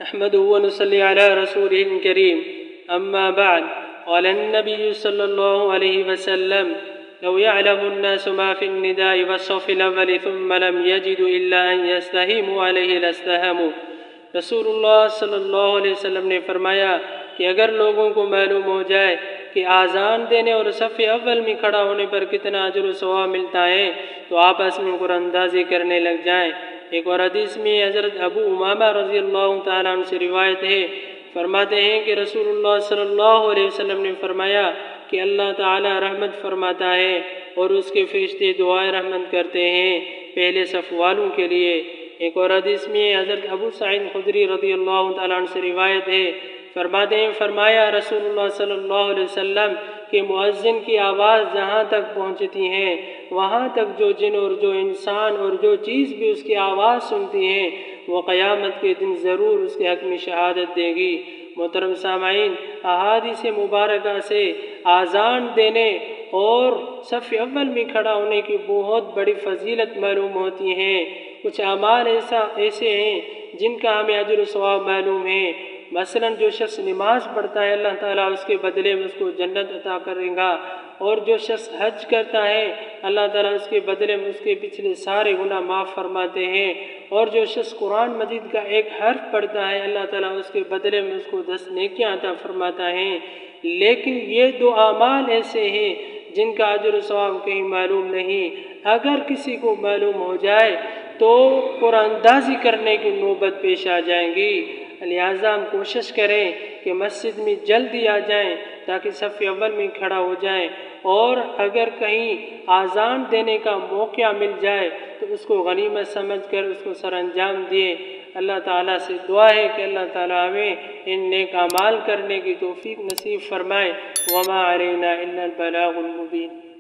نحمده ونصلي على رسوله الكريم أما بعد. قال النبي صلى الله عليه وسلم: لو يعلم الناس ما في النداء والصف الأول ثم لم يجدوا إلا أن يستهيموا عليه لاستهموا. رسول اللہ صلی اللہ علیہ وسلم نے فرمایا کہ اگر لوگوں کو معلوم ہو جائے کہ آذان دینے اور صف اول میں کھڑا ہونے پر کتنا اجر و ثواب ملتا ہے تو آپس میں قرآن اندازی کرنے لگ جائیں۔ ایک اور حدیث میں حضرت ابو امامہ رضی اللہ تعالیٰ عنہ سے روایت ہے، فرماتے ہیں کہ رسول اللہ صلی اللہ علیہ وسلم نے فرمایا کہ اللہ تعالیٰ رحمت فرماتا ہے اور اس کے فرشتے دعائے رحمت کرتے ہیں پہلے صف والوں کے لیے۔ ایک اور حدیث میں حضرت ابو سعید خدری رضی اللہ تعالیٰ عنہ سے روایت ہے، فرماتے ہیں فرمایا رسول اللہ صلی اللہ علیہ وسلم کہ مؤذن کی آواز جہاں تک پہنچتی ہے وہاں تک جو جن اور جو انسان اور جو چیز بھی اس کی آواز سنتی ہیں وہ قیامت کے دن ضرور اس کے حق میں شہادت دے گی۔ محترم سامعین، احادیث مبارکہ سے آذان دینے اور صف اول میں کھڑا ہونے کی بہت بڑی فضیلت معلوم ہوتی ہیں۔ کچھ اعمال ایسے ہیں جن کا ہمیں اجر و ثواب معلوم ہے۔ مثلاً جو شخص نماز پڑھتا ہے اللہ تعالیٰ اس کے بدلے میں اس کو جنت عطا کرے گا، اور جو شخص حج کرتا ہے اللہ تعالیٰ اس کے بدلے میں اس کے پچھلے سارے گناہ معاف فرماتے ہیں، اور جو شخص قرآن مجید کا ایک حرف پڑھتا ہے اللہ تعالیٰ اس کے بدلے میں اس کو 10 نیکیاں عطا فرماتا ہے۔ لیکن یہ دو اعمال ایسے ہیں جن کا اجر و ثواب کہیں معلوم نہیں۔ اگر کسی کو معلوم ہو جائے تو قرآن اندازی کرنے کی نوبت پیش آ جائیں گی۔ لہٰذا ہم کوشش کریں کہ مسجد میں جلدی آ جائیں تاکہ صف اول میں کھڑا ہو جائیں، اور اگر کہیں آذان دینے کا موقع مل جائے تو اس کو غنیمت سمجھ کر اس کو سر انجام دیں۔ اللہ تعالیٰ سے دعا ہے کہ اللہ تعالیٰ ہمیں ان نیک اعمال کرنے کی توفیق نصیب فرمائے۔ وما علینا الا البلاغ المبین۔